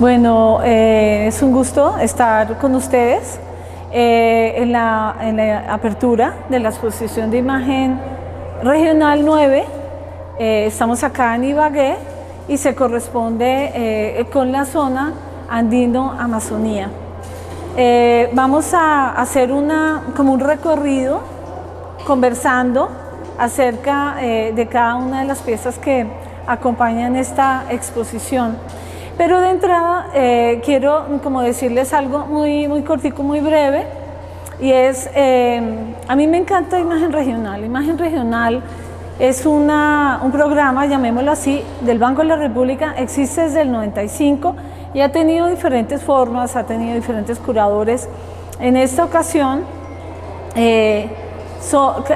Bueno, es un gusto estar con ustedes en la apertura de la exposición de imagen regional 9. Estamos acá en Ibagué y se corresponde con la zona andino-amazonía. Vamos a hacer como un recorrido conversando acerca de cada una de las piezas que acompañan esta exposición. Pero de entrada quiero como decirles algo muy cortico, muy breve, y es, a mí me encanta Imagen Regional. Imagen Regional es un programa, llamémoslo así, del Banco de la República, existe desde el 95 y ha tenido diferentes formas, ha tenido diferentes curadores. En esta ocasión,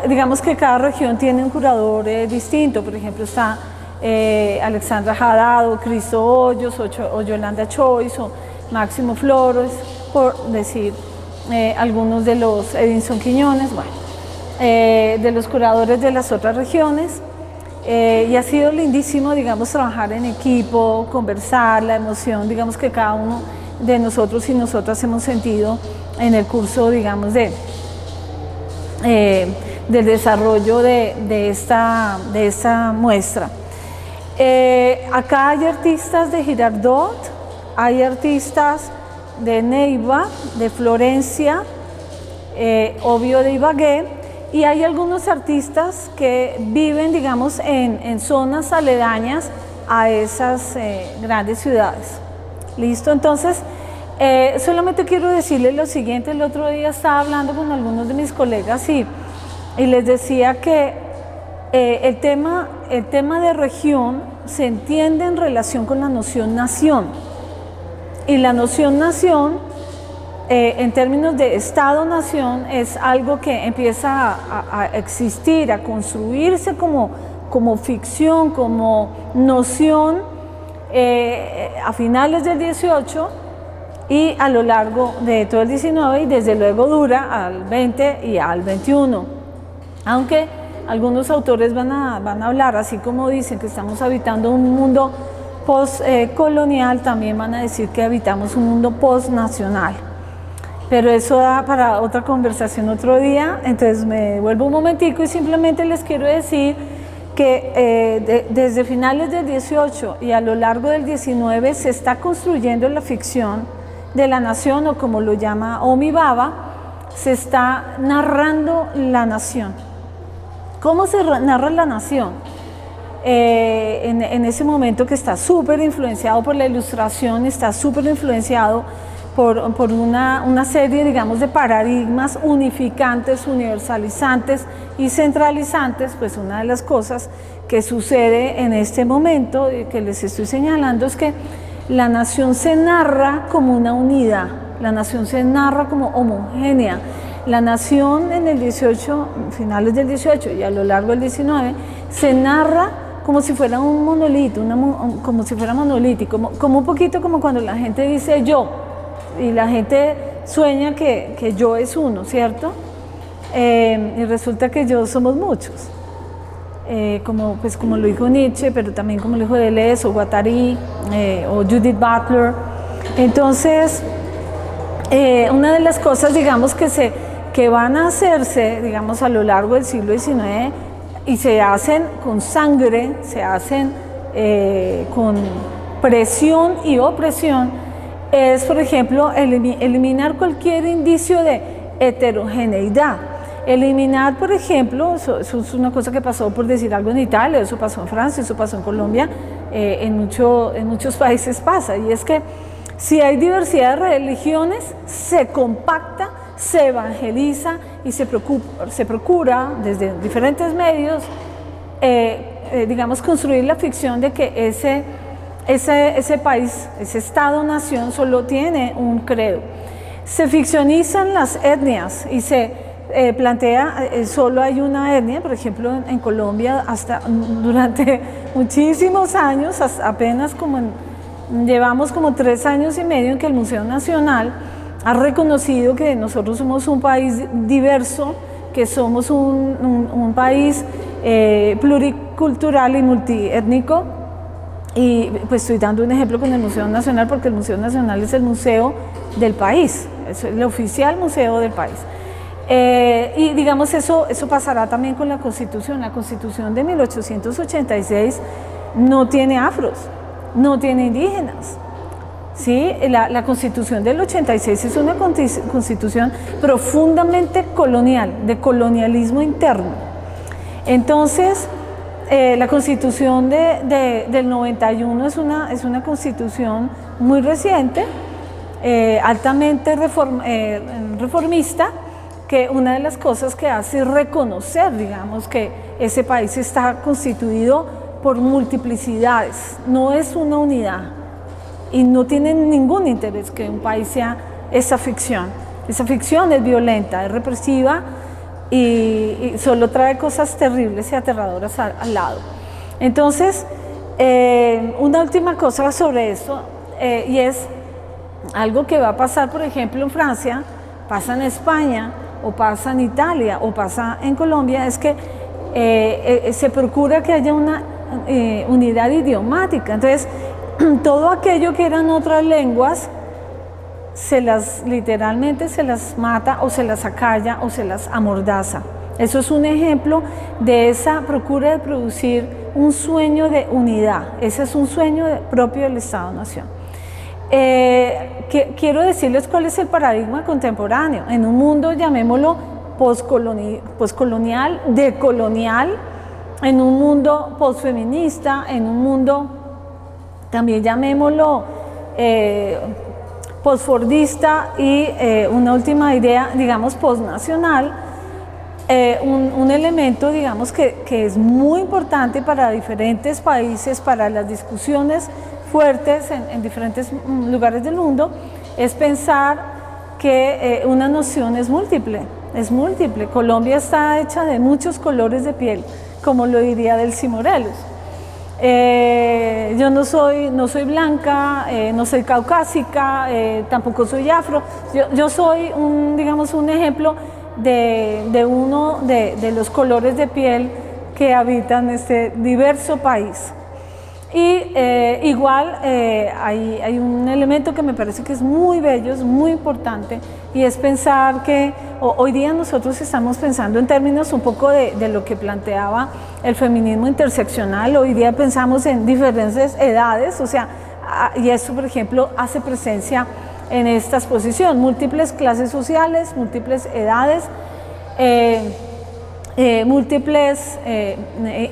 digamos que cada región tiene un curador distinto. Por ejemplo, está Alexandra Jadado, Cristo Hoyos, o Yolanda Choice, o Máximo Flores, por decir algunos de los Edinson Quiñones, bueno, de los curadores de las otras regiones. Y ha sido lindísimo, digamos, trabajar en equipo, conversar, la emoción, digamos, que cada uno de nosotros y nosotras hemos sentido en el curso, digamos, del desarrollo de esta muestra. Acá hay artistas de Girardot, hay artistas de Neiva, de Florencia, obvio de Ibagué, y hay algunos artistas que viven, digamos, en zonas aledañas a esas grandes ciudades. ¿Listo? Entonces, solamente quiero decirles lo siguiente. El otro día estaba hablando con algunos de mis colegas y les decía que el tema de región se entiende en relación con la noción nación, y la noción nación en términos de Estado-nación es algo que empieza a existir, a construirse como ficción, como noción a finales del 18 y a lo largo de todo el 19, y desde luego dura al 20 y al 21, aunque algunos autores van a hablar, así como dicen que estamos habitando un mundo post-colonial, también van a decir que habitamos un mundo post-nacional. Pero eso da para otra conversación otro día. Entonces me vuelvo un momentico y simplemente les quiero decir que desde finales del 18 y a lo largo del 19 se está construyendo la ficción de la nación, o como lo llama Homi Bhabha, se está narrando la nación. ¿Cómo se narra la nación? En ese momento que está súper influenciado por la Ilustración, está súper influenciado por una serie, digamos, de paradigmas unificantes, universalizantes y centralizantes. Pues una de las cosas que sucede en este momento que les estoy señalando es que la nación se narra como una unidad, la nación se narra como homogénea. La nación en el 18, finales del 18 y a lo largo del 19, se narra como si fuera un monolito, como si fuera monolítico, como un poquito como cuando la gente dice yo, y la gente sueña que yo es uno, ¿cierto? Y resulta que yo somos muchos, como lo dijo Nietzsche, pero también como lo dijo Deleuze, o Guattari, o Judith Butler. Entonces, una de las cosas, digamos, que van a hacerse, digamos, a lo largo del siglo XIX, y se hacen con sangre, se hacen con presión y opresión, es, por ejemplo, eliminar cualquier indicio de heterogeneidad. Eliminar, por ejemplo, eso es una cosa que pasó, por decir algo, en Italia, eso pasó en Francia, eso pasó en Colombia, en muchos países pasa, y es que si hay diversidad de religiones, se compacta, se evangeliza y se procura desde diferentes medios, digamos, construir la ficción de que ese país, ese Estado-nación, solo tiene un credo. Se ficcionizan las etnias y se plantea solo hay una etnia. Por ejemplo, en Colombia, durante muchísimos años, apenas llevamos como 3 años y medio en que el Museo Nacional ha reconocido que nosotros somos un país diverso, que somos un país pluricultural y multiétnico, Y pues estoy dando un ejemplo con el Museo Nacional, porque el Museo Nacional es el museo del país, es el oficial museo del país. Y digamos eso pasará también con la Constitución. La Constitución de 1886 no tiene afros, no tiene indígenas. ¿Sí? La Constitución del 86 es una constitución profundamente colonial, de colonialismo interno. Entonces, la Constitución del 91 es una constitución muy reciente, altamente reformista, que una de las cosas que hace es reconocer, digamos, que ese país está constituido por multiplicidades, no es una unidad, y no tienen ningún interés que un país sea esa ficción. Esa ficción es violenta, es represiva y solo trae cosas terribles y aterradoras al lado. Entonces, una última cosa sobre esto, y es algo que va a pasar, por ejemplo, en Francia, pasa en España, o pasa en Italia, o pasa en Colombia, es que se procura que haya una unidad idiomática. Entonces, todo aquello que eran otras lenguas, literalmente se las mata o se las acalla o se las amordaza. Eso es un ejemplo de esa procura de producir un sueño de unidad. Ese es un sueño propio del Estado-Nación. Quiero decirles cuál es el paradigma contemporáneo. En un mundo, llamémoslo, postcolonial, decolonial, en un mundo postfeminista, en un mundo, también llamémoslo, postfordista y una última idea, digamos, postnacional, un elemento, digamos, que es muy importante para diferentes países, para las discusiones fuertes en diferentes lugares del mundo, es pensar que una noción es múltiple, es múltiple. Colombia está hecha de muchos colores de piel, como lo diría Delcy Morelos. Yo no soy blanca, no soy caucásica, tampoco soy afro. Yo soy digamos, un ejemplo de uno de los colores de piel que habitan este diverso país. Y igual hay un elemento que me parece que es muy bello, es muy importante, y es pensar que hoy día nosotros estamos pensando en términos un poco de lo que planteaba el feminismo interseccional. Hoy día pensamos en diferentes edades, o sea, y eso, por ejemplo, hace presencia en esta exposición: múltiples clases sociales, múltiples edades, múltiples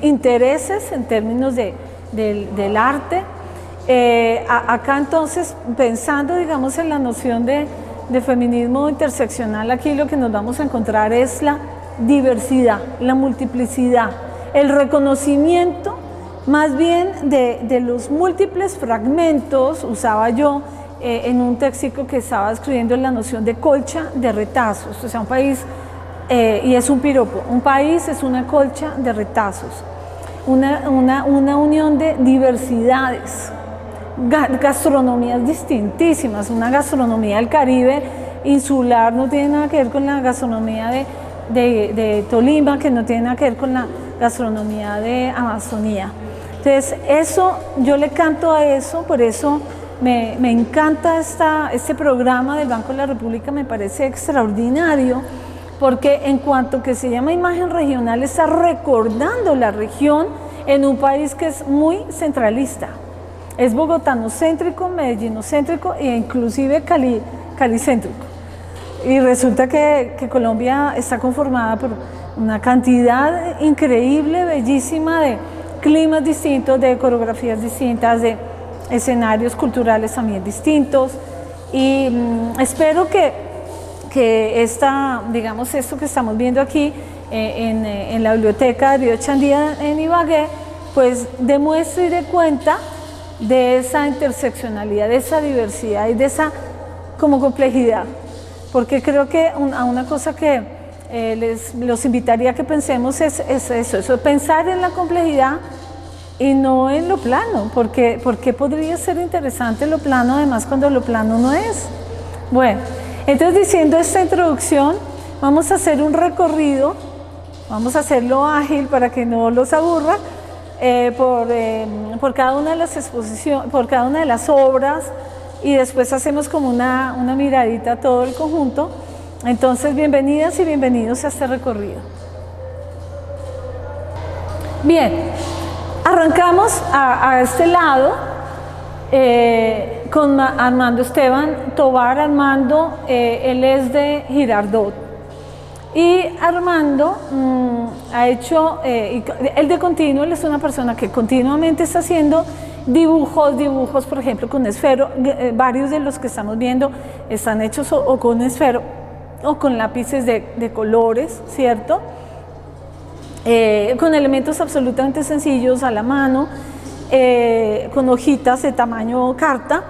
intereses en términos del arte. Acá entonces, pensando, digamos, en la noción de feminismo interseccional, aquí lo que nos vamos a encontrar es la diversidad, la multiplicidad, el reconocimiento más bien de los múltiples fragmentos. Usaba yo en un textico que estaba escribiendo la noción de colcha de retazos, o sea, un país, y es un piropo, un país es una colcha de retazos. Una unión de diversidades, gastronomías distintísimas. Una gastronomía del Caribe insular no tiene nada que ver con la gastronomía de Tolima, que no tiene nada que ver con la gastronomía de Amazonía. Entonces, eso, yo le canto a eso, por eso me encanta este programa del Banco de la República, me parece extraordinario, porque en cuanto que se llama imagen regional, está recordando la región en un país que es muy centralista. Es bogotanocéntrico, medellinocéntrico e inclusive calicéntrico. Y resulta que Colombia está conformada por una cantidad increíble, bellísima, de climas distintos, de coreografías distintas, de escenarios culturales también distintos. Y espero que digamos, esto que estamos viendo aquí en la biblioteca de Río Chandía en Ibagué, pues demuestre y dé cuenta de esa interseccionalidad, de esa diversidad y de esa como complejidad. Porque creo que una cosa que los invitaría a que pensemos es eso, pensar en la complejidad y no en lo plano, porque podría ser interesante lo plano, además, cuando lo plano no es. Bueno, entonces, diciendo esta introducción, vamos a hacer un recorrido, vamos a hacerlo ágil para que no los aburra, por cada una de las exposiciones, por cada una de las obras, y después hacemos como una miradita a todo el conjunto. Entonces, bienvenidas y bienvenidos a este recorrido. Bien, arrancamos a este lado con Armando Esteban Tovar. Armando, él es de Girardot. Y Armando ha hecho, él de continuo, él es una persona que continuamente está haciendo dibujos, por ejemplo, con esfero. Varios de los que estamos viendo están hechos o con esfero o con lápices de colores, ¿cierto? Con elementos absolutamente sencillos a la mano, con hojitas de tamaño carta.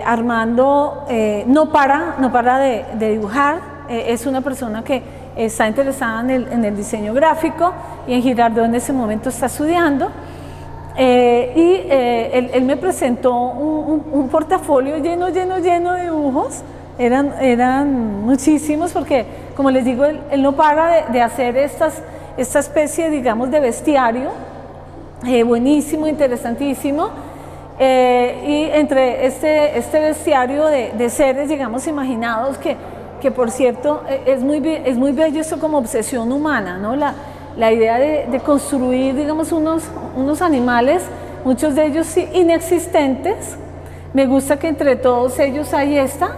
Armando no para de dibujar. Es una persona que está interesada en el diseño gráfico, y en Girardot en ese momento está estudiando. Él me presentó un portafolio lleno de dibujos. Eran muchísimos, porque, como les digo, él no para de hacer esta especie, digamos, de bestiario, buenísimo, interesantísimo. Y entre este bestiario de seres, digamos, imaginados, que por cierto es muy bello esto como obsesión humana, ¿no? La idea de construir, digamos, unos animales, muchos de ellos inexistentes. Me gusta que entre todos ellos hay esta,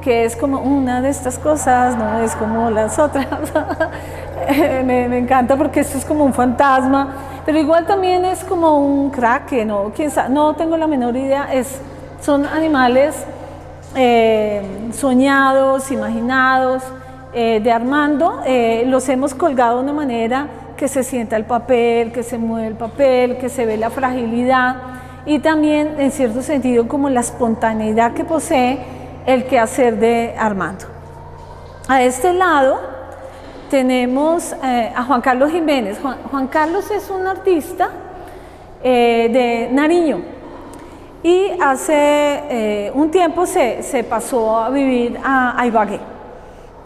que es como una de estas cosas, no es como las otras. Me encanta, porque esto es como un fantasma, pero igual también es como un kraken, ¿no? ¿Quién sabe? No tengo la menor idea. Son animales soñados, imaginados, de Armando. Los hemos colgado de una manera que se sienta el papel, que se mueve el papel, que se ve la fragilidad, y también, en cierto sentido, como la espontaneidad que posee el quehacer de Armando. A este lado tenemos a Juan Carlos Jiménez. Juan Carlos es un artista de Nariño, y hace un tiempo se pasó a vivir a Ibagué.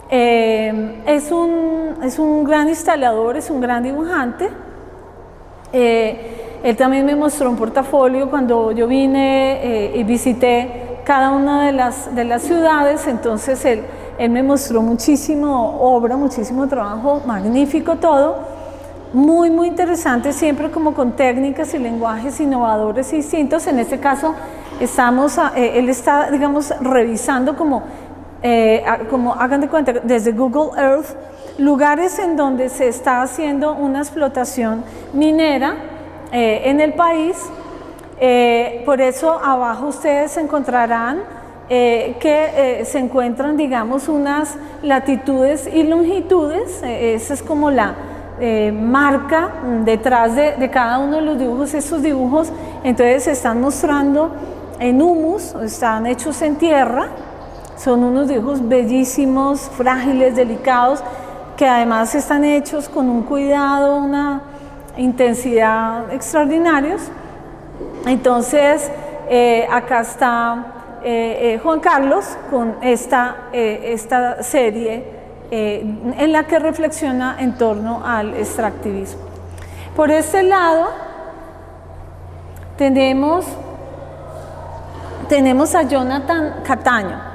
Es un gran instalador, es un gran dibujante. Él también me mostró un portafolio cuando yo vine y visité cada una de las ciudades. Entonces él me mostró muchísimo obra, muchísimo trabajo, magnífico todo. Muy interesante, siempre como con técnicas y lenguajes innovadores y distintos. En este caso él está, digamos, revisando como hagan de cuenta, desde Google Earth, lugares en donde se está haciendo una explotación minera en el país. Por eso abajo ustedes encontrarán que se encuentran, digamos, unas latitudes y longitudes. Esa es como la marca detrás de cada uno de los dibujos. Estos dibujos entonces se están mostrando en humus, están hechos en tierra. Son unos dibujos bellísimos, frágiles, delicados, que además están hechos con un cuidado, una intensidad extraordinarios. Entonces acá está Juan Carlos con esta serie en la que reflexiona en torno al extractivismo. Por este lado tenemos a Jonathan Cataño.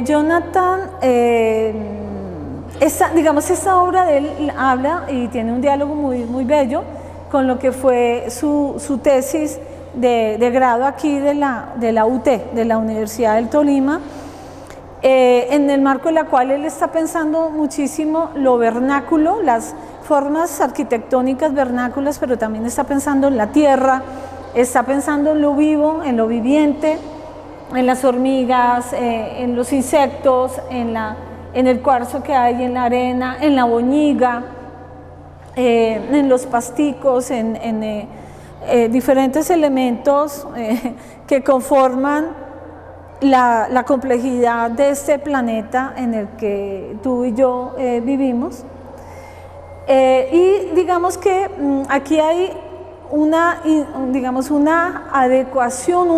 Jonathan, esta obra de él habla y tiene un diálogo muy bello con lo que fue su tesis de grado aquí de la UT, de la Universidad del Tolima, en el marco de la cual él está pensando muchísimo lo vernáculo, las formas arquitectónicas vernáculas, pero también está pensando en la tierra, está pensando en lo vivo, en lo viviente, en las hormigas, en los insectos, en el cuarzo que hay en la arena, en la boñiga, en los pasticos, en diferentes elementos que conforman la complejidad de este planeta en el que tú y yo vivimos. Y digamos que aquí hay una adecuación,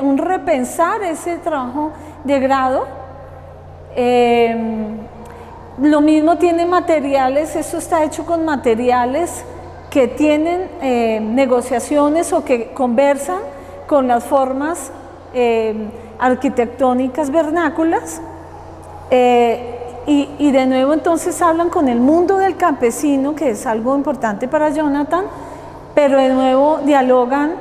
un repensar ese trabajo de grado, Lo mismo tiene materiales, esto está hecho con materiales que tienen negociaciones o que conversan con las formas arquitectónicas vernáculas, y de nuevo entonces hablan con el mundo del campesino, que es algo importante para Jonathan, pero de nuevo dialogan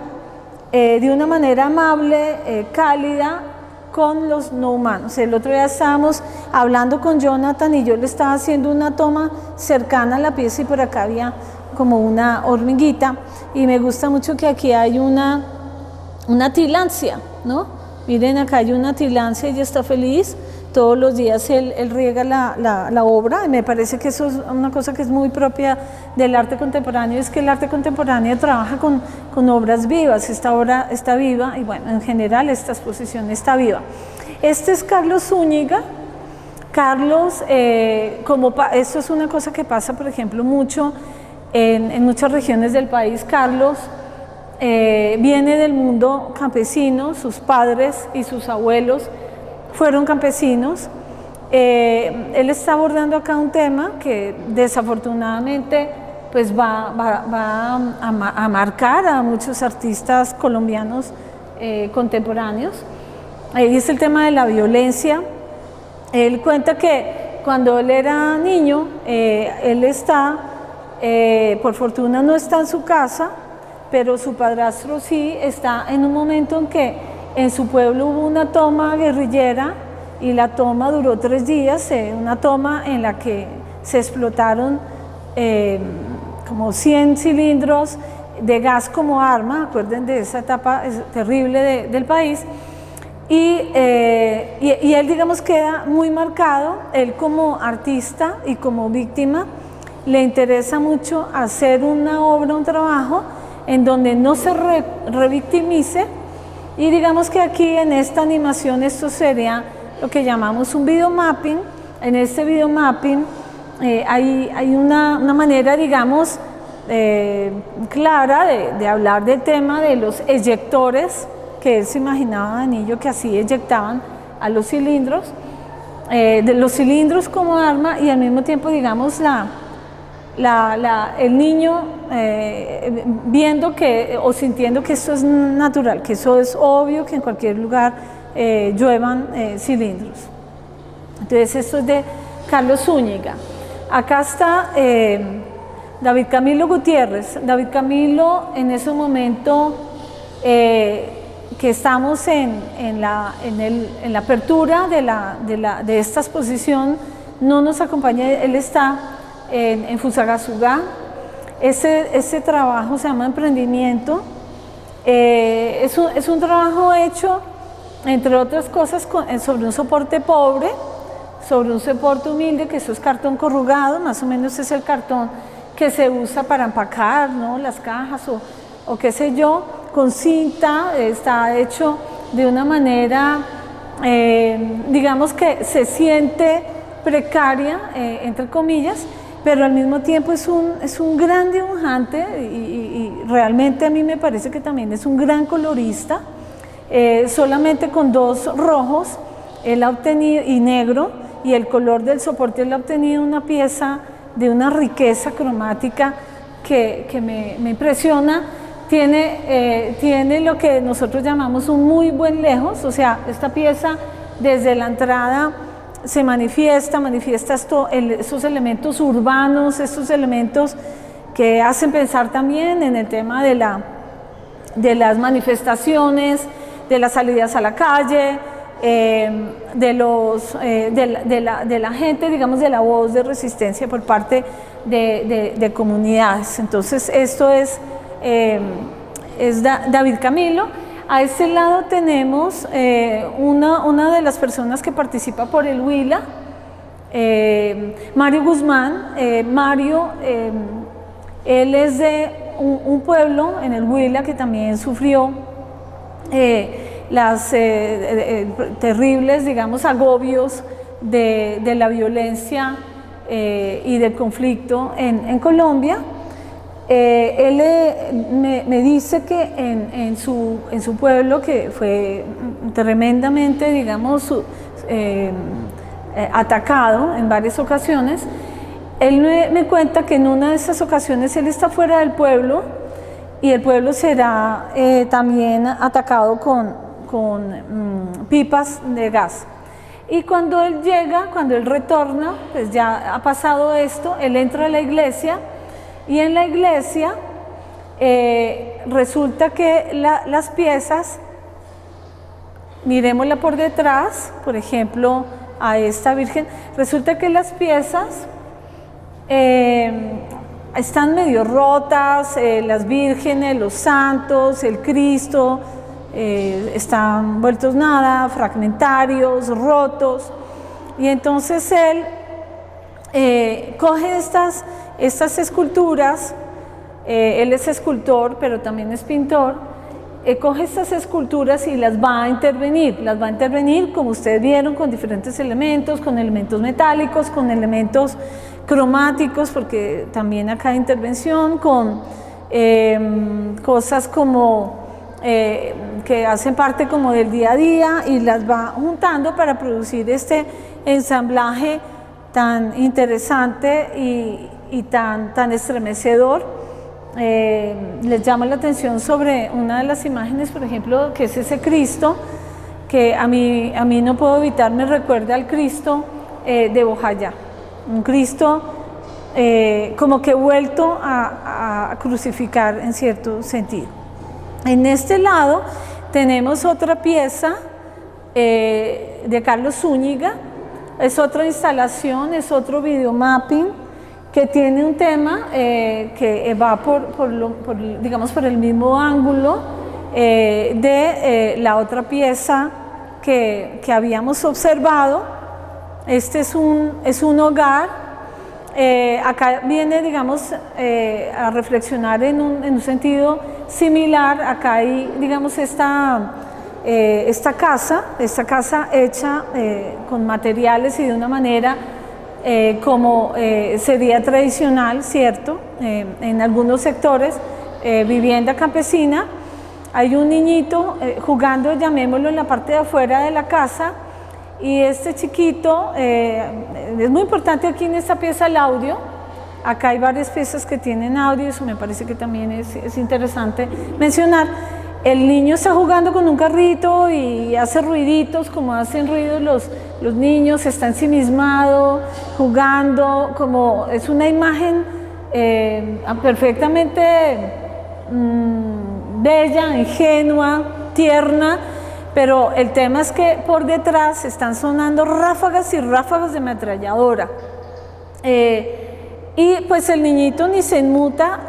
de una manera amable, cálida, con los no humanos. El otro día estábamos hablando con Jonathan y yo le estaba haciendo una toma cercana a la pieza y por acá había como una hormiguita, y me gusta mucho que aquí hay una tilancia, ¿no? Miren, acá hay una tilancia, ella está feliz, todos los días él riega la obra, y me parece que eso es una cosa que es muy propia del arte contemporáneo, es que el arte contemporáneo trabaja con obras vivas. Esta obra está viva, y bueno, en general esta exposición está viva. Este es Carlos Zúñiga. Carlos, esto es una cosa que pasa, por ejemplo, mucho en muchas regiones del país. Carlos viene del mundo campesino, sus padres y sus abuelos fueron campesinos. Él está abordando acá un tema que desafortunadamente pues va a marcar a muchos artistas colombianos contemporáneos, y es el tema de la violencia. Él cuenta que cuando él era niño, él está, por fortuna no está en su casa, pero su padrastro sí está en un momento en que en su pueblo hubo una toma guerrillera, y la toma duró 3 días, una toma en la que se explotaron como 100 cilindros de gas como arma. Acuerden de esa etapa terrible del país, y él, digamos, queda muy marcado. Él como artista y como víctima le interesa mucho hacer una obra, un trabajo en donde no se revictimice. Y digamos que aquí en esta animación esto sería lo que llamamos un videomapping. En este videomapping hay una manera, digamos, clara de hablar del tema de los eyectores, que él se imaginaba de niño que así eyectaban a los cilindros, de los cilindros como arma, y al mismo tiempo, digamos, el niño viendo que, o sintiendo que esto es natural, que eso es obvio, que en cualquier lugar lluevan cilindros. Entonces esto es de Carlos Zúñiga. Acá está David Camilo Gutiérrez. David Camilo, en ese momento que estamos en la apertura de esta exposición, no nos acompaña. Él está en Fusagasugá. Ese trabajo se llama Emprendimiento. Es un trabajo hecho, entre otras cosas, sobre un soporte pobre, sobre un soporte humilde, que eso es cartón corrugado, más o menos es el cartón que se usa para empacar, ¿no?, las cajas o qué sé yo, con cinta. Está hecho de una manera, digamos, que se siente precaria, entre comillas, pero al mismo tiempo es un gran dibujante, y realmente a mí me parece que también es un gran colorista. Solamente con 2 rojos él ha obtenido, y negro, y el color del soporte, él ha obtenido una pieza de una riqueza cromática que me impresiona. Tiene lo que nosotros llamamos un muy buen lejos, o sea, esta pieza desde la entrada se manifiesta esos elementos urbanos, estos elementos que hacen pensar también en el tema de las manifestaciones, de las salidas a la calle, de la gente, digamos, de la voz de resistencia por parte de comunidades. Entonces esto es David Camilo. A este lado tenemos una de las personas que participa por el Huila, Mario Guzmán. Mario, él es de un pueblo en el Huila que también sufrió las terribles, digamos, agobios de la violencia y del conflicto en Colombia. Él me dice que en su pueblo, que fue tremendamente, digamos, atacado en varias ocasiones. Él me cuenta que en una de esas ocasiones él está fuera del pueblo y el pueblo será también atacado con pipas de gas. Y cuando él llega, cuando él retorna, pues ya ha pasado esto, él entra a la iglesia y en la iglesia resulta que las piezas, miremosla por detrás, por ejemplo, a esta Virgen, resulta que las piezas están medio rotas, las vírgenes, los santos, el Cristo, están vueltos nada, fragmentarios, rotos, y entonces él coge estas esculturas, él es escultor, pero también es pintor, coge estas esculturas y las va a intervenir, como ustedes vieron, con diferentes elementos, con elementos metálicos, con elementos cromáticos, porque también acá hay intervención, con cosas como que hacen parte como del día a día, y las va juntando para producir este ensamblaje tan interesante y tan estremecedor. Les llama la atención sobre una de las imágenes, por ejemplo, que es ese Cristo, que a mí no puedo evitar, me recuerda al Cristo de Bojayá, un Cristo como que vuelto a crucificar en cierto sentido. En este lado tenemos otra pieza de Carlos Zúñiga, es otra instalación, es otro videomapping que tiene un tema que va digamos, por el mismo ángulo de la otra pieza que habíamos observado. Este es un hogar. Acá viene, digamos, a reflexionar en un sentido similar. Acá hay, digamos, esta casa hecha con materiales y de una manera como sería tradicional, ¿cierto? En algunos sectores, vivienda campesina. Hay un niñito jugando, llamémoslo, en la parte de afuera de la casa. Y este chiquito, es muy importante aquí en esta pieza el audio. Acá hay varias piezas que tienen audio, eso me parece que también es interesante mencionar. El niño está jugando con un carrito y hace ruiditos, como hacen ruidos los niños, está ensimismado, jugando, como es una imagen perfectamente bella, ingenua, tierna. Pero el tema es que por detrás están sonando ráfagas y ráfagas de ametralladora. Y pues el niñito ni se inmuta,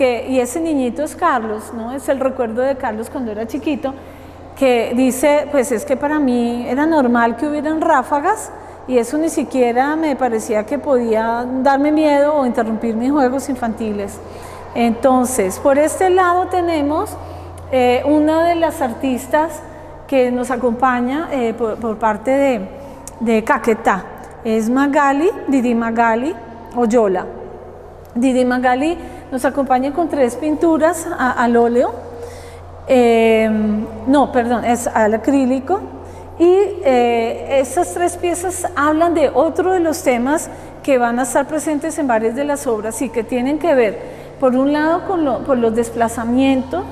y ese niñito es Carlos, ¿no? Es el recuerdo de Carlos cuando era chiquito, que dice, pues es que para mí era normal que hubieran ráfagas y eso ni siquiera me parecía que podía darme miedo o interrumpir mis juegos infantiles. Entonces, por este lado tenemos una de las artistas que nos acompaña por parte de Caquetá, es Didi Magali Oyola. Didi Magali nos acompaña con 3 pinturas al óleo, es al acrílico, y estas 3 piezas hablan de otro de los temas que van a estar presentes en varias de las obras y que tienen que ver, por un lado, con los desplazamientos.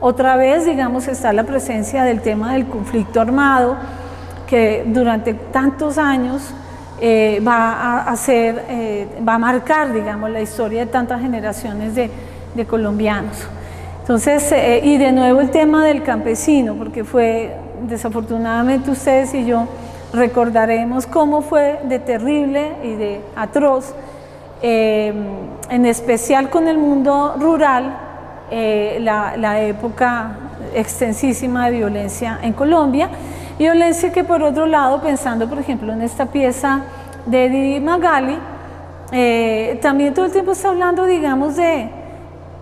Otra vez, digamos, está la presencia del tema del conflicto armado, que durante tantos años va a marcar, digamos, la historia de tantas generaciones de colombianos. Entonces, y de nuevo el tema del campesino, porque desafortunadamente ustedes y yo recordaremos cómo fue de terrible y de atroz, en especial con el mundo rural, la época extensísima de violencia en Colombia, violencia que por otro lado, pensando por ejemplo en esta pieza de Didi Magali, también todo el tiempo está hablando, digamos, de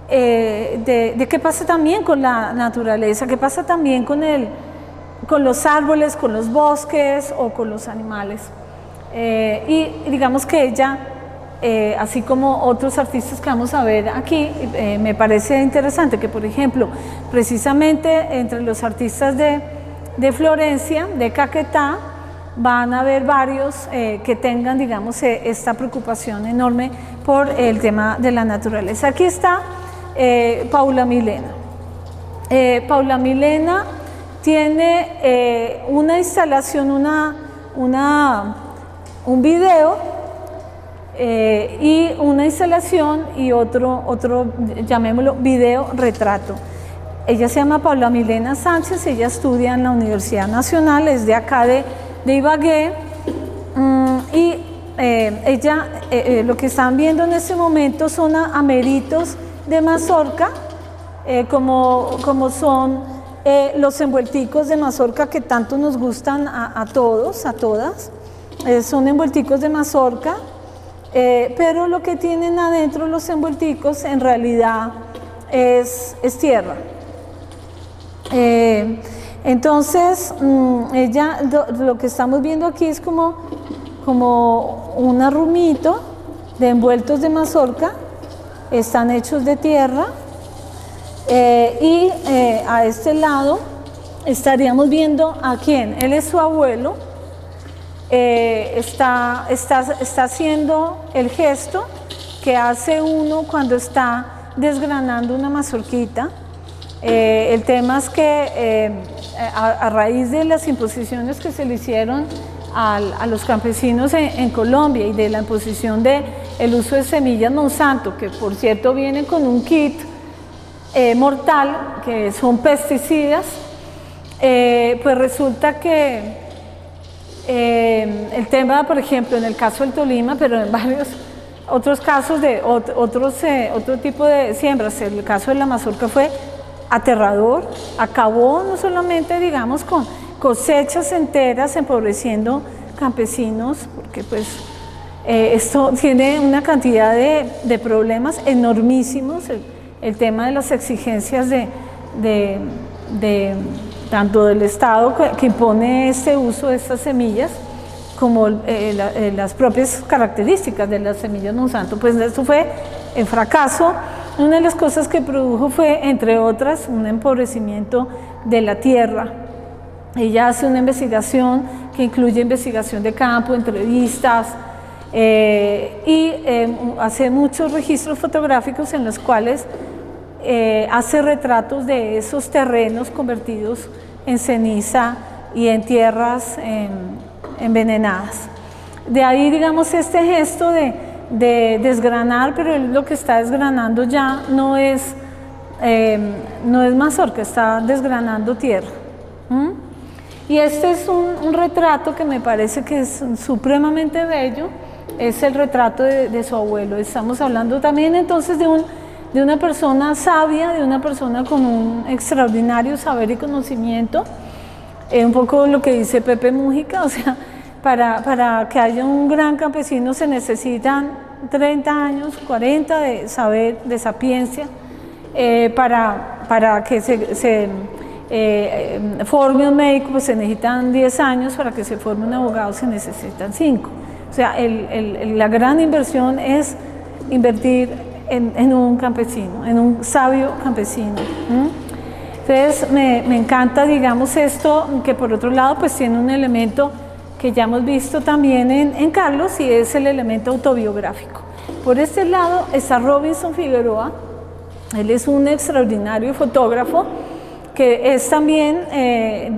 qué pasa también con la naturaleza, qué pasa también con los árboles, con los bosques o con los animales. Y digamos que ella, así como otros artistas que vamos a ver aquí, me parece interesante que, por ejemplo, precisamente entre los artistas de Florencia, de Caquetá, van a haber varios que tengan, digamos, esta preocupación enorme por el tema de la naturaleza. Aquí está Paula Milena. Paula Milena tiene una instalación, un video y una instalación y otro, llamémoslo, video retrato. Ella se llama Paula Milena Sánchez, ella estudia en la Universidad Nacional, es de acá de Ibagué, y ella, lo que están viendo en este momento son ameritos de mazorca, como son los envuelticos de mazorca que tanto nos gustan a todos, a todas. Son envuelticos de mazorca, pero lo que tienen adentro los envuelticos en realidad es tierra. Entonces, ella, lo que estamos viendo aquí es como un arrumito de envueltos de mazorca, están hechos de tierra, y a este lado estaríamos viendo a quién, él es su abuelo, está haciendo el gesto que hace uno cuando está desgranando una mazorquita. El tema es que a raíz de las imposiciones que se le hicieron a los campesinos en Colombia y de la imposición del uso de semillas Monsanto, que por cierto vienen con un kit mortal, que son pesticidas, pues resulta que el tema, por ejemplo, en el caso del Tolima, pero en varios otros casos de otro tipo de siembras, el caso de la mazorca fue aterrador, acabó no solamente, digamos, con cosechas enteras, empobreciendo campesinos, porque pues esto tiene una cantidad de problemas enormísimos, el tema de las exigencias tanto del Estado que impone este uso de estas semillas, como las propias características de las semillas Monsanto, pues esto fue el fracaso. Una de las cosas que produjo fue, entre otras, un empobrecimiento de la tierra. Ella hace una investigación que incluye investigación de campo, entrevistas, y hace muchos registros fotográficos en los cuales hace retratos de esos terrenos convertidos en ceniza y en tierras envenenadas. De ahí, digamos, este gesto de desgranar, pero lo que está desgranando ya no es mazorca, está desgranando tierra. Y este es un retrato que me parece que es supremamente bello, es el retrato de su abuelo. Estamos hablando también entonces de una persona sabia, de una persona con un extraordinario saber y conocimiento, un poco lo que dice Pepe Mújica, o sea, para que haya un gran campesino se necesitan 30 años, 40 de saber, de sapiencia, para que se forme un médico, pues se necesitan 10 años, para que se forme un abogado se necesitan 5. O sea, la gran inversión es invertir en un campesino, en un sabio campesino. Entonces me encanta, digamos, esto, que por otro lado pues tiene un elemento que ya hemos visto también en Carlos, y es el elemento autobiográfico. Por este lado está Robinson Figueroa, él es un extraordinario fotógrafo que es también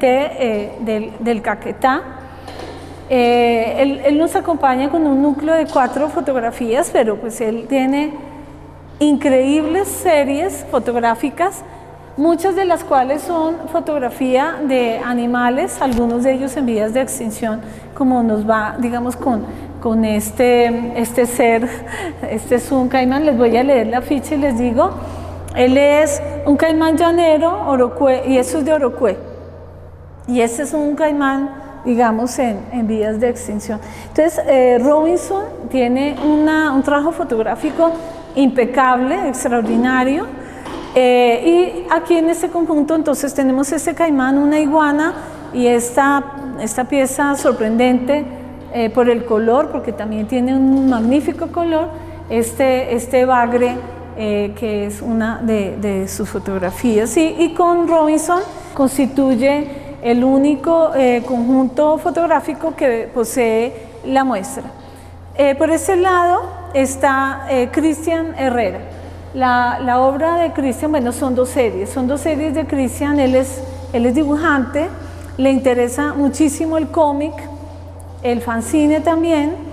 del Caquetá. Él nos acompaña con un núcleo de 4 fotografías, pero pues él tiene increíbles series fotográficas, muchas de las cuales son fotografía de animales, algunos de ellos en vías de extinción, como nos va, digamos, con este ser, este es un caimán. Les voy a leer la ficha y les digo, él es un caimán llanero, Orocué, y eso es de Orocué, y este es un caimán, digamos, en vías de extinción. Entonces, Robinson tiene un trabajo fotográfico impecable, extraordinario. Y aquí en este conjunto entonces tenemos este caimán, una iguana, y esta pieza sorprendente por el color, porque también tiene un magnífico color, este bagre, que es una de sus fotografías, y con Robinson constituye el único conjunto fotográfico que posee la muestra. Por ese lado está Cristian Herrera. La obra de Cristian, bueno, son dos series de Cristian. Él es dibujante, le interesa muchísimo el cómic, el fanzine también,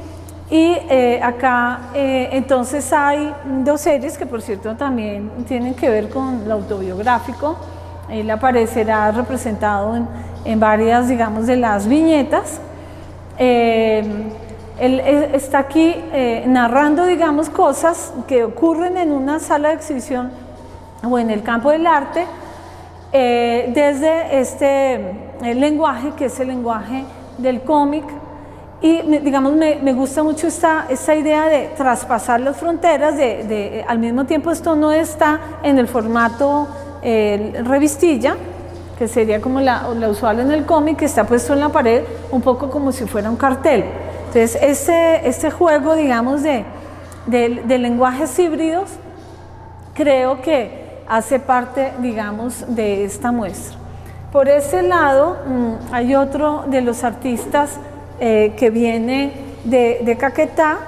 y acá entonces hay dos series que por cierto también tienen que ver con lo autobiográfico. Él aparecerá representado en varias, digamos, de las viñetas. Él está aquí narrando, digamos, cosas que ocurren en una sala de exhibición o en el campo del arte desde este lenguaje, que es el lenguaje del cómic. Y digamos, me gusta mucho esta idea de traspasar las fronteras, al mismo tiempo esto no está en el formato revistilla, que sería como la usual en el cómic, que está puesto en la pared un poco como si fuera un cartel. Entonces, este juego, digamos, de lenguajes híbridos, creo que hace parte, digamos, de esta muestra. Por ese lado, hay otro de los artistas que viene de Caquetá,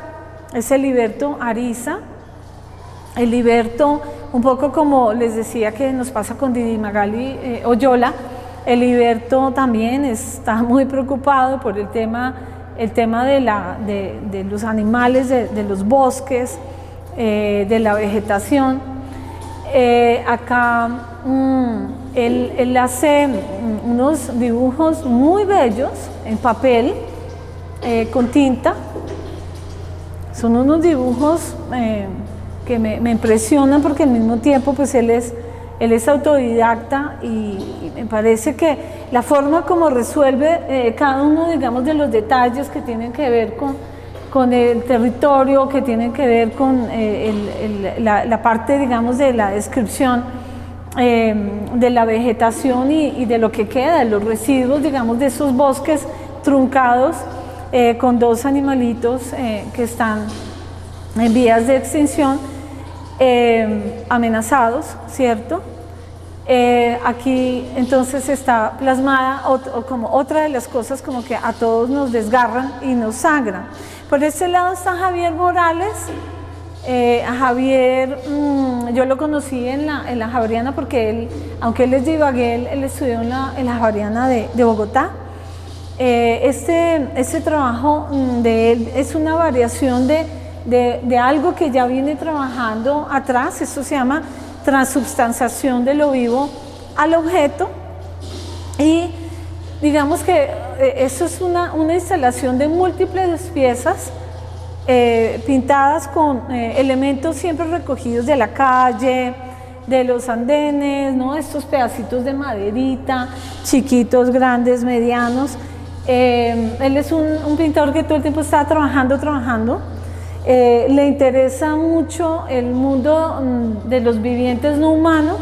es Eliberto Ariza. Eliberto, un poco como les decía que nos pasa con Didi Magali Oyola, Eliberto también está muy preocupado por el tema de los animales, de los bosques, de la vegetación. Acá él hace unos dibujos muy bellos en papel, con tinta. Son unos dibujos que me impresionan porque al mismo tiempo pues él es autodidacta y me parece que la forma como resuelve cada uno, digamos, de los detalles que tienen que ver con el territorio, que tienen que ver con la parte, digamos, de la descripción de la vegetación y de lo que queda, de los residuos, digamos, de esos bosques truncados con dos animalitos que están en vías de extinción, amenazados, ¿cierto? Aquí entonces está plasmada como otra de las cosas como que a todos nos desgarran y nos sangran. Por este lado está Javier Morales. A Javier yo lo conocí en la Javeriana porque él, aunque él es de Ibagué, él estudió en la Javeriana de Bogotá. Este trabajo de él es una variación de algo que ya viene trabajando atrás. Esto se llama transubstanciación de lo vivo al objeto, y digamos que eso es una instalación de múltiples piezas pintadas con elementos siempre recogidos de la calle, de los andenes, ¿no? Estos pedacitos de maderita, chiquitos, grandes, medianos. Él es un pintor que todo el tiempo está trabajando. Le interesa mucho el mundo de los vivientes no humanos,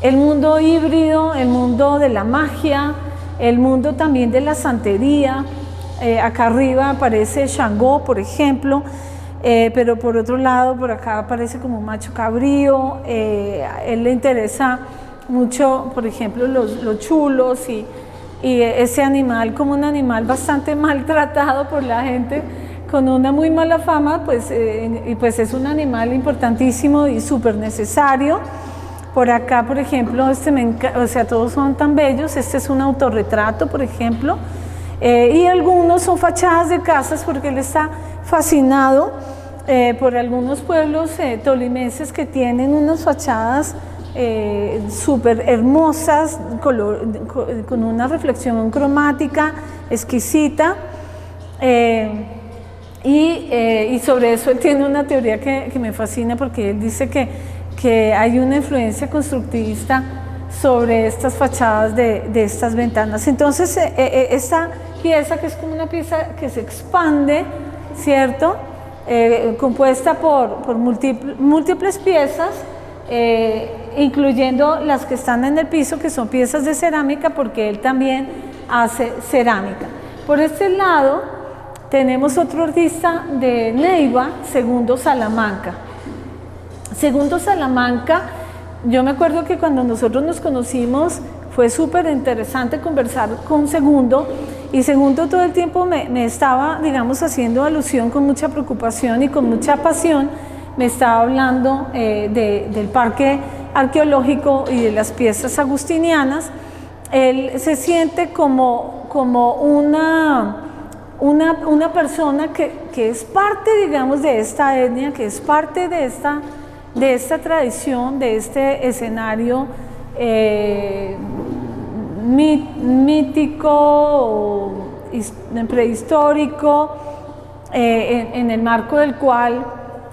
el mundo híbrido, el mundo de la magia, el mundo también de la santería. Acá arriba aparece Shango, por ejemplo, pero por otro lado, por acá aparece como un macho cabrío. Él le interesa mucho, por ejemplo, los chulos y ese animal como un animal bastante maltratado por la gente, con una muy mala fama, pues es un animal importantísimo y súper necesario. Por acá, por ejemplo, o sea, todos son tan bellos. Este es un autorretrato, por ejemplo, y algunos son fachadas de casas, porque él está fascinado por algunos pueblos tolimenses que tienen unas fachadas súper hermosas, con una reflexión cromática exquisita. Y sobre eso él tiene una teoría que me fascina, porque él dice que hay una influencia constructivista sobre estas fachadas de estas ventanas. Entonces esta pieza, que es como una pieza que se expande, ¿cierto? Compuesta por múltiples piezas, incluyendo las que están en el piso, que son piezas de cerámica, porque él también hace cerámica. Por este lado tenemos otro artista de Neiva, Segundo Salamanca. Segundo Salamanca, yo me acuerdo que cuando nosotros nos conocimos fue súper interesante conversar con Segundo, y Segundo todo el tiempo me estaba, digamos, haciendo alusión con mucha preocupación y con mucha pasión, me estaba hablando del parque arqueológico y de las piezas agustinianas. Él se siente como una persona que es parte, digamos, de esta etnia, que es parte de esta tradición, de este escenario mítico, prehistórico, en el marco del cual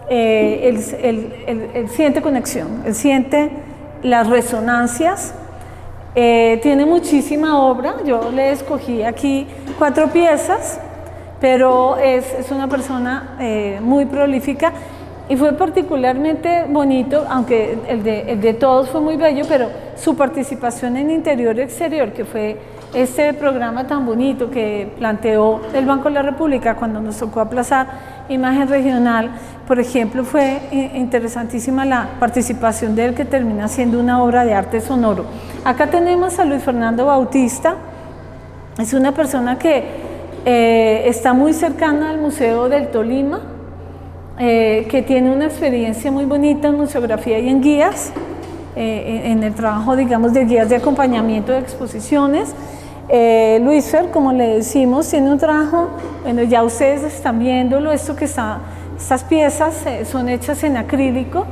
él siente conexión, él siente las resonancias. Tiene muchísima obra, yo le escogí aquí 4 piezas, pero es una persona muy prolífica, y fue particularmente bonito, aunque el de todos fue muy bello, pero su participación en Interior y Exterior, que fue este programa tan bonito que planteó el Banco de la República cuando nos tocó aplazar Imagen Regional, por ejemplo, fue interesantísima la participación de él, que termina siendo una obra de arte sonoro. Acá tenemos a Luis Fernando Bautista, es una persona que está muy cercana al Museo del Tolima, que tiene una experiencia muy bonita en museografía y en guías, en el trabajo, digamos, de guías de acompañamiento de exposiciones. Luis Fer, como le decimos, tiene un trabajo, bueno, ya ustedes están viéndolo, estas piezas son hechas en acrílico,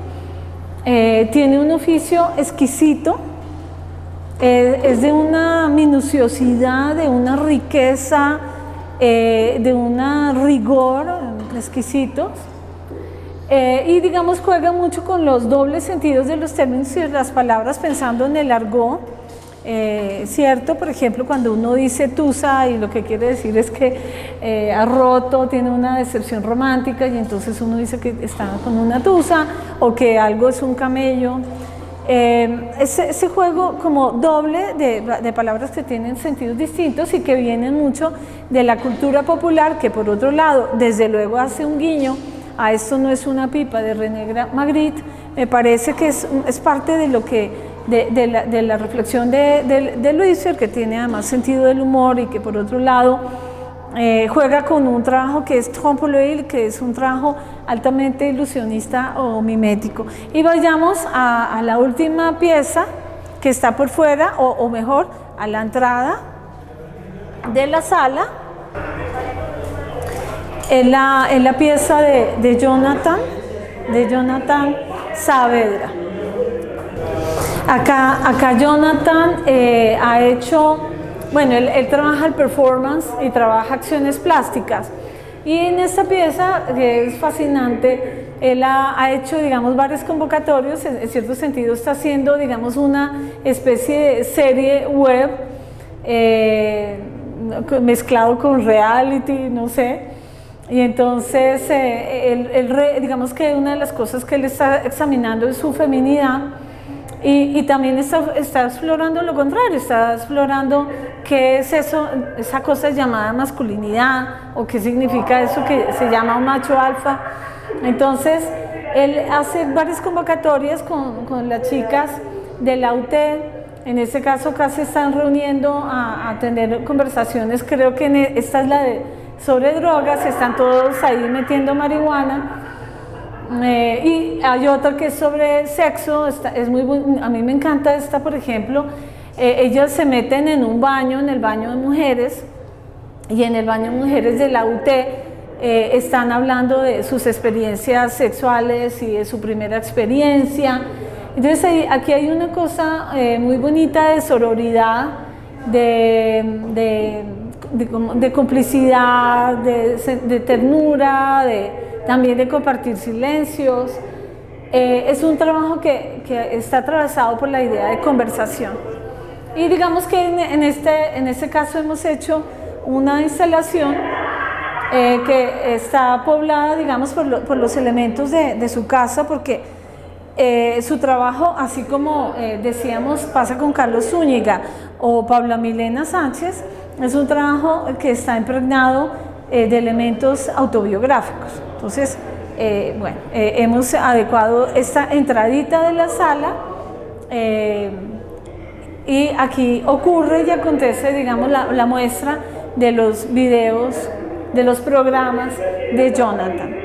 tiene un oficio exquisito, es de una minuciosidad, de una riqueza, de un rigor exquisitos. Y digamos juega mucho con los dobles sentidos de los términos y de las palabras, pensando en el argot, ¿cierto? Por ejemplo, cuando uno dice tusa, y lo que quiere decir es que ha roto, tiene una decepción romántica, y entonces uno dice que está con una tusa, o que algo es un camello. Ese juego como doble de palabras que tienen sentidos distintos y que vienen mucho de la cultura popular, que por otro lado, desde luego hace un guiño a Esto no es una pipa de René Magritte. Me parece que es parte de lo que de la reflexión de Luis Fer, que tiene además sentido del humor, y que por otro lado juega con un trabajo que es trompe l'œil, que es un trabajo altamente ilusionista o mimético. Y vayamos a la última pieza, que está por fuera, o mejor, a la entrada de la sala. Es la pieza de Jonathan Saavedra. Acá Jonathan ha hecho, bueno, él trabaja el performance y trabaja acciones plásticas. Y en esta pieza, que es fascinante, él ha hecho, digamos, varios convocatorios, en cierto sentido está haciendo, digamos, una especie de serie web mezclado con reality, no sé. Y entonces, digamos que una de las cosas que él está examinando es su feminidad, y también está explorando lo contrario, está explorando qué es eso, esa cosa llamada masculinidad, o qué significa eso que se llama un macho alfa. Entonces, él hace varias convocatorias con las chicas de la UTED. En este caso, acá se están reuniendo a tener conversaciones, creo que esta es la sobre drogas, están todos ahí metiendo marihuana, y hay otra que es sobre sexo, es muy a mí me encanta esta, por ejemplo. Ellas se meten en un baño, en el baño de mujeres, y en el baño de mujeres de la UT están hablando de sus experiencias sexuales y de su primera experiencia. Entonces aquí hay una cosa muy bonita de sororidad, de complicidad, de ternura, también de compartir silencios. Es un trabajo que está atravesado por la idea de conversación. Y digamos que en este caso hemos hecho una instalación que está poblada, digamos, por los elementos de su casa, porque su trabajo, así como decíamos, pasa con Carlos Zúñiga o Paula Milena Sánchez, es un trabajo que está impregnado de elementos autobiográficos. Entonces, bueno, hemos adecuado esta entradita de la sala Y aquí ocurre y acontece, digamos, la muestra de los videos, de los programas de Jonathan.